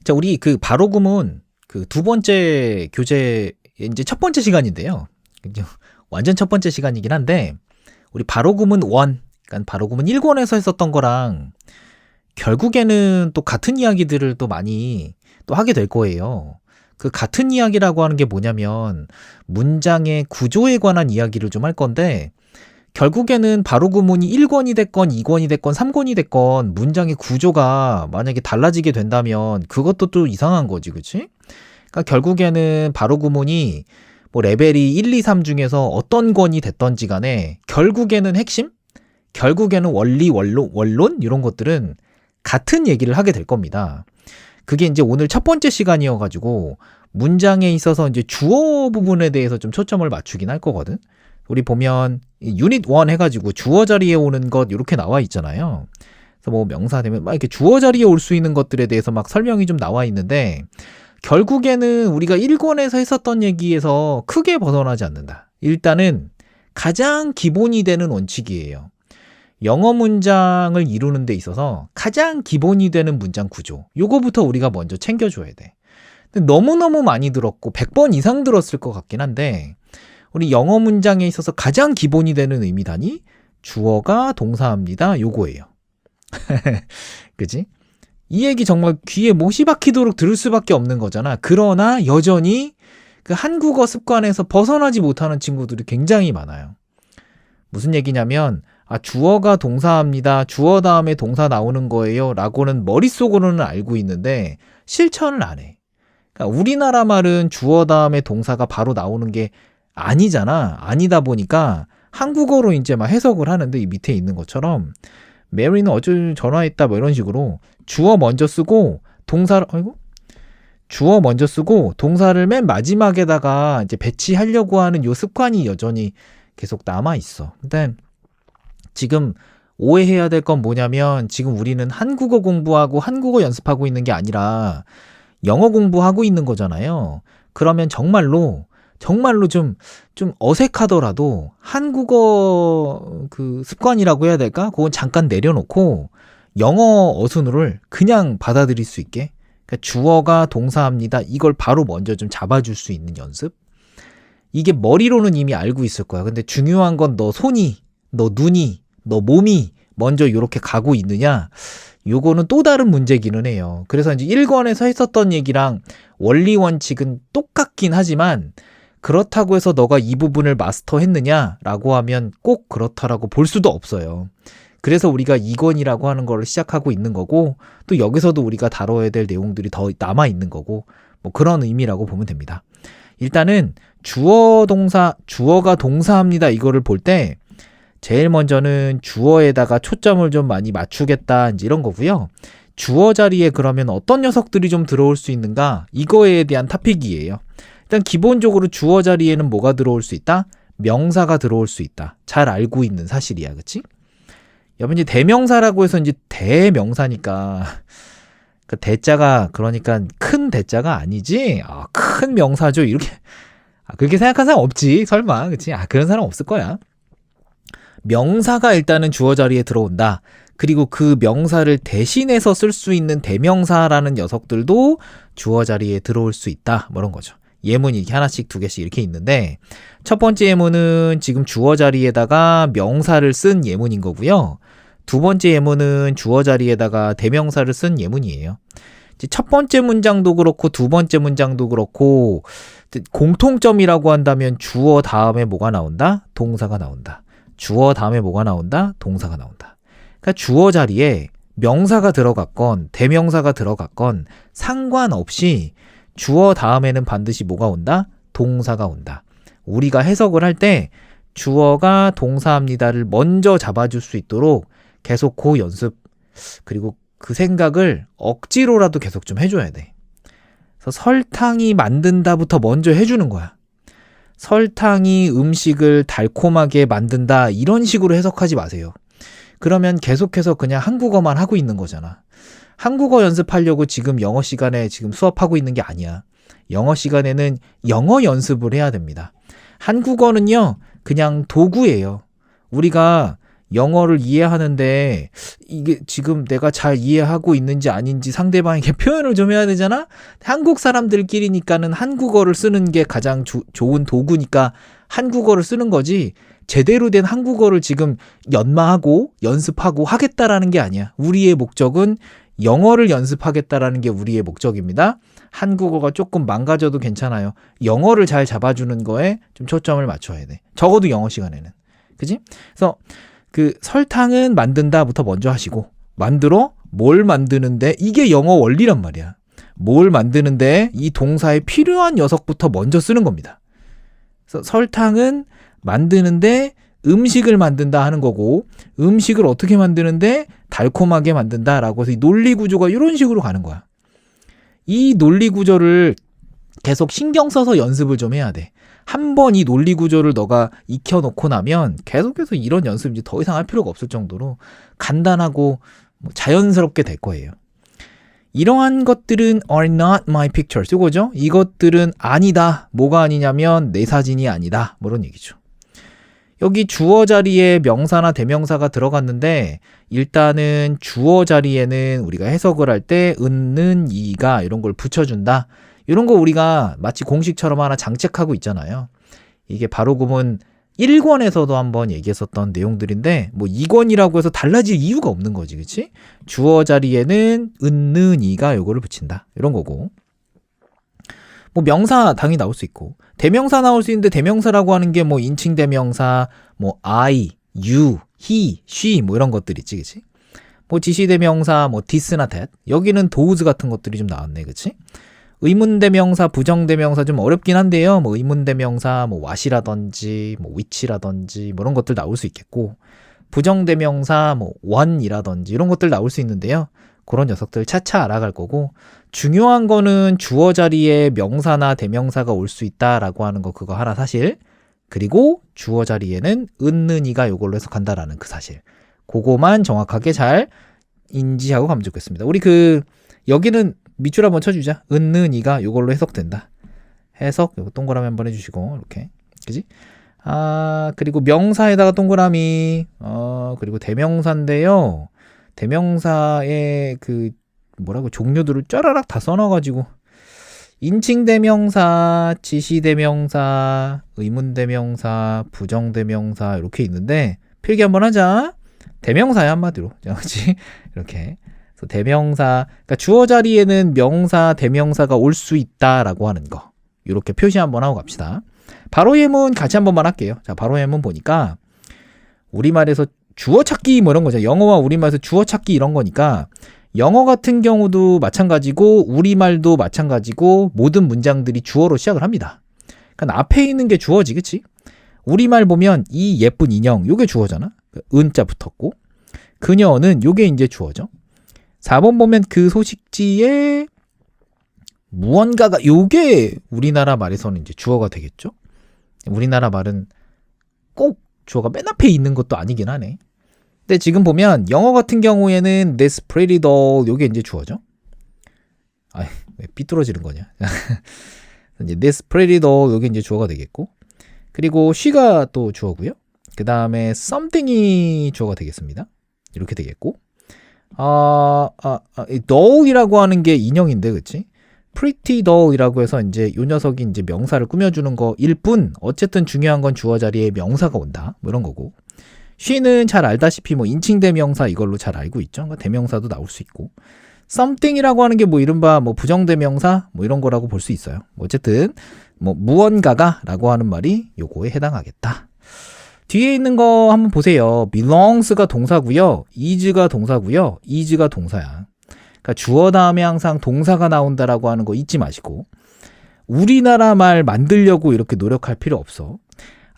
자, 우리 그 바로 구문 그 두 번째 교재 이제 첫 번째 시간인데요. 이제 완전 첫 번째 시간이긴 한데 우리 바로 구문 1, 그러니까 바로 구문 1권에서 했었던 거랑 결국에는 또 같은 이야기들을 또 많이 또 하게 될 거예요. 그 같은 이야기라고 하는 게 뭐냐면 문장의 구조에 관한 이야기를 좀 할 건데 결국에는 바로 구문이 1권이 됐건 2권이 됐건 3권이 됐건 문장의 구조가 만약에 달라지게 된다면 그것도 또 이상한 거지, 그치? 그러니까 결국에는 바로 구문이 뭐 레벨이 1, 2, 3 중에서 어떤 권이 됐던지 간에 결국에는 핵심? 결국에는 원리, 원론 이런 것들은 같은 얘기를 하게 될 겁니다. 그게 이제 오늘 첫 번째 시간이어가지고 문장에 있어서 이제 주어 부분에 대해서 좀 초점을 맞추긴 할 거거든. 우리 보면 유닛 1 해가지고 주어 자리에 오는 것 이렇게 나와 있잖아요. 그래서 뭐 명사 되면 막 이렇게 주어 자리에 올 수 있는 것들에 대해서 막 설명이 좀 나와 있는데 결국에는 우리가 1권에서 했었던 얘기에서 크게 벗어나지 않는다. 일단은 가장 기본이 되는 원칙이에요. 영어 문장을 이루는 데 있어서 가장 기본이 되는 문장 구조. 요거부터 우리가 먼저 챙겨줘야 돼. 근데 너무너무 많이 들었고 100번 이상 들었을 것 같긴 한데 우리 영어 문장에 있어서 가장 기본이 되는 의미단위 주어가 동사합니다. 요거예요. 그치? 이 얘기 정말 귀에 못이 박히도록 들을 수밖에 없는 거잖아. 그러나 여전히 그 한국어 습관에서 벗어나지 못하는 친구들이 굉장히 많아요. 무슨 얘기냐면 주어가 동사합니다. 주어 다음에 동사 나오는 거예요. 라고는 머릿속으로는 알고 있는데 실천을 안 해. 그러니까 우리나라 말은 주어 다음에 동사가 바로 나오는 게 아니잖아. 아니다 보니까 한국어로 이제 막 해석을 하는데 이 밑에 있는 것처럼 메리는 어제 전화했다 뭐 이런 식으로 주어 먼저 쓰고 주어 먼저 쓰고 동사를 맨 마지막에다가 이제 배치하려고 하는 요 습관이 여전히 계속 남아 있어. 근데 지금 오해해야 될 건 뭐냐면 지금 우리는 한국어 공부하고 한국어 연습하고 있는 게 아니라 영어 공부하고 있는 거잖아요. 그러면 정말로 좀 어색하더라도 한국어 그 습관이라고 해야 될까? 그건 잠깐 내려놓고 영어 어순을 그냥 받아들일 수 있게. 그러니까 주어가 동사합니다. 이걸 바로 먼저 좀 잡아줄 수 있는 연습. 이게 머리로는 이미 알고 있을 거야. 근데 중요한 건 너 손이, 너 눈이, 너 몸이 먼저 이렇게 가고 있느냐? 요거는 또 다른 문제기는 해요. 그래서 이제 1권에서 했었던 얘기랑 원리 원칙은 똑같긴 하지만 그렇다고 해서 너가 이 부분을 마스터했느냐라고 하면 꼭 그렇다라고 볼 수도 없어요. 그래서 우리가 2권이라고 하는 걸 시작하고 있는 거고 또 여기서도 우리가 다뤄야 될 내용들이 더 남아 있는 거고 뭐 그런 의미라고 보면 됩니다. 일단은 주어가 동사합니다. 이거를 볼 때 제일 먼저는 주어에다가 초점을 좀 많이 맞추겠다 이제 이런 거고요. 주어 자리에 그러면 어떤 녀석들이 좀 들어올 수 있는가? 이거에 대한 토픽이에요. 일단 기본적으로 주어 자리에는 뭐가 들어올 수 있다? 명사가 들어올 수 있다. 잘 알고 있는 사실이야. 그치? 여러분 이제 대명사라고 해서 이제 대명사니까 그 대자가 그러니까 큰 대자가 아니지? 큰 명사죠. 이렇게 그렇게 생각하는 사람 없지. 설마. 그치? 그런 사람 없을 거야. 명사가 일단은 주어 자리에 들어온다. 그리고 그 명사를 대신해서 쓸 수 있는 대명사라는 녀석들도 주어 자리에 들어올 수 있다. 뭐 이런 거죠. 예문이 이렇게 하나씩 두 개씩 이렇게 있는데 첫 번째 예문은 지금 주어 자리에다가 명사를 쓴 예문인 거고요. 두 번째 예문은 주어 자리에다가 대명사를 쓴 예문이에요. 첫 번째 문장도 그렇고 두 번째 문장도 그렇고 공통점이라고 한다면 주어 다음에 뭐가 나온다? 동사가 나온다. 주어 다음에 뭐가 나온다? 동사가 나온다. 그러니까 주어 자리에 명사가 들어갔건 대명사가 들어갔건 상관없이 주어 다음에는 반드시 뭐가 온다? 동사가 온다. 우리가 해석을 할 때 주어가 동사합니다를 먼저 잡아줄 수 있도록 계속 그 연습 그리고 그 생각을 억지로라도 계속 좀 해줘야 돼. 그래서 설탕이 만든다부터 먼저 해주는 거야. 설탕이 음식을 달콤하게 만든다 이런 식으로 해석하지 마세요. 그러면 계속해서 그냥 한국어만 하고 있는 거잖아. 한국어 연습하려고 지금 영어 시간에 지금 수업하고 있는 게 아니야. 영어 시간에는 영어 연습을 해야 됩니다. 한국어는요, 그냥 도구예요. 우리가 영어를 이해하는데 이게 지금 내가 잘 이해하고 있는지 아닌지 상대방에게 표현을 좀 해야 되잖아? 한국 사람들끼리니까는 한국어를 쓰는 게 가장 좋은 도구니까 한국어를 쓰는 거지 제대로 된 한국어를 지금 연마하고 연습하고 하겠다라는 게 아니야. 우리의 목적은 영어를 연습하겠다라는 게 우리의 목적입니다. 한국어가 조금 망가져도 괜찮아요. 영어를 잘 잡아주는 거에 좀 초점을 맞춰야 돼. 적어도 영어 시간에는. 그지? 그래서 그 설탕은 만든다부터 먼저 하시고 만들어 뭘 만드는데 이게 영어 원리란 말이야. 뭘 만드는데 이 동사에 필요한 녀석부터 먼저 쓰는 겁니다. 그래서 설탕은 만드는데 음식을 만든다 하는 거고 음식을 어떻게 만드는데 달콤하게 만든다라고 해서 이 논리 구조가 이런 식으로 가는 거야. 이 논리 구조를 계속 신경 써서 연습을 좀 해야 돼. 한 번 이 논리 구조를 너가 익혀놓고 나면 계속해서 이런 연습 이제 더 이상 할 필요가 없을 정도로 간단하고 자연스럽게 될 거예요. 이러한 것들은 are not my pictures. 이거죠? 이것들은 아니다. 뭐가 아니냐면 내 사진이 아니다. 뭐 이런 얘기죠. 여기 주어 자리에 명사나 대명사가 들어갔는데 일단은 주어 자리에는 우리가 해석을 할 때 은는 이가 이런 걸 붙여준다. 이런 거 우리가 마치 공식처럼 하나 장착하고 있잖아요. 이게 바로 구문 1권에서도 한번 얘기했었던 내용들인데 뭐 2권이라고 해서 달라질 이유가 없는 거지. 그치? 주어 자리에는 은는 이가 요거를 붙인다. 이런 거고. 뭐 명사 당연히 나올 수 있고 대명사 나올 수 있는데 대명사라고 하는 게 뭐 인칭 대명사 뭐 I, you, he, she 뭐 이런 것들 있지. 그치? 뭐 지시 대명사 뭐 this나 that 여기는 those 같은 것들이 좀 나왔네. 그치? 의문대명사, 부정대명사 좀 어렵긴 한데요. 뭐 의문대명사, 뭐 what이라든지, 뭐 which라든지 뭐 이런 것들 나올 수 있겠고, 부정대명사, 뭐 one이라든지 이런 것들 나올 수 있는데요. 그런 녀석들 차차 알아갈 거고, 중요한 거는 주어 자리에 명사나 대명사가 올 수 있다라고 하는 거 그거 하나 사실. 그리고 주어 자리에는 은는이가 요걸로 해석한다라는 그 사실. 그거만 정확하게 잘 인지하고 가면 좋겠습니다. 우리 여기는 밑줄 한번 쳐주자. 은는이가 요걸로 해석된다. 해석 요거 동그라미 한번 해주시고 이렇게 그지? 그리고 명사에다가 동그라미 그리고 대명사인데요. 대명사의 뭐라고 종류들을 쫘라락 다 써놔가지고 인칭 대명사, 지시 대명사, 의문 대명사, 부정 대명사 이렇게 있는데 필기 한번 하자. 대명사야 한마디로. 그렇지? 이렇게. 그래서 대명사, 그러니까 주어 자리에는 명사, 대명사가 올 수 있다라고 하는 거. 이렇게 표시 한번 하고 갑시다. 바로 예문 같이 한번만 할게요. 자, 바로 예문 보니까 우리말에서 주어 찾기 뭐 이런 거죠. 영어와 우리말에서 주어 찾기 이런 거니까 영어 같은 경우도 마찬가지고 우리말도 마찬가지고 모든 문장들이 주어로 시작을 합니다. 그러니까 앞에 있는 게 주어지, 그치? 우리말 보면 이 예쁜 인형, 요게 주어잖아. 은자 붙었고 그녀는 요게 이제 주어죠. 4번 보면 그 소식지에 무언가가 요게 우리나라 말에서는 이제 주어가 되겠죠. 우리나라 말은 꼭 주어가 맨 앞에 있는 것도 아니긴 하네. 근데 지금 보면 영어 같은 경우에는 this pretty doll 요게 이제 주어죠. 왜 삐뚤어지는 거냐? 이제 this pretty doll 요게 이제 주어가 되겠고, 그리고 she가 또 주어고요. 그 다음에 something이 주어가 되겠습니다. 이렇게 되겠고, doll이라고 하는 게 인형인데, 그치? pretty doll이라고 해서 이제 요 녀석이 이제 명사를 꾸며주는 거일 뿐, 어쨌든 중요한 건 주어 자리에 명사가 온다. 뭐 이런 거고. she는 잘 알다시피 뭐 인칭 대명사 이걸로 잘 알고 있죠. 그러니까 대명사도 나올 수 있고. something이라고 하는 게 뭐 이른바 뭐 부정대명사 뭐 이런 거라고 볼 수 있어요. 어쨌든 뭐 무언가가 라고 하는 말이 요거에 해당하겠다. 뒤에 있는 거 한번 보세요. belongs가 동사고요. is가 동사고요. is가 동사야. 그러니까 주어 다음에 항상 동사가 나온다라고 하는 거 잊지 마시고, 우리나라 말 만들려고 이렇게 노력할 필요 없어.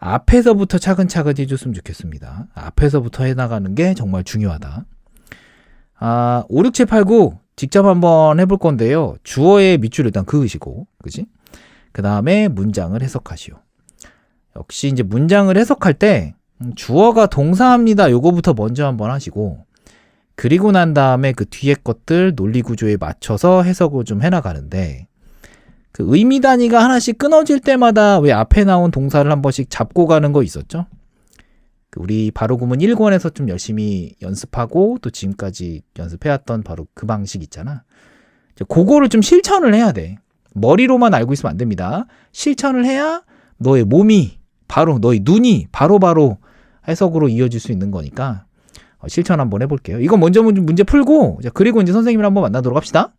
앞에서부터 차근차근 해줬으면 좋겠습니다. 앞에서부터 해나가는 게 정말 중요하다. 5, 6, 7, 8, 9 직접 한번 해볼 건데요. 주어의 밑줄 일단 그으시고, 그지? 그 다음에 문장을 해석하시오. 역시 이제 문장을 해석할 때 주어가 동사합니다. 요거부터 먼저 한번 하시고, 그리고 난 다음에 그 뒤에 것들 논리 구조에 맞춰서 해석을 좀 해나가는데, 그 의미 단위가 하나씩 끊어질 때마다 왜 앞에 나온 동사를 한 번씩 잡고 가는 거 있었죠? 우리 바로구문 1권에서 좀 열심히 연습하고 또 지금까지 연습해왔던 바로 그 방식 있잖아. 그거를 좀 실천을 해야 돼. 머리로만 알고 있으면 안 됩니다. 실천을 해야 너의 몸이 바로, 너의 눈이 바로바로 해석으로 이어질 수 있는 거니까 실천 한번 해볼게요. 이거 먼저 문제 풀고 그리고 이제 선생님을 한번 만나도록 합시다.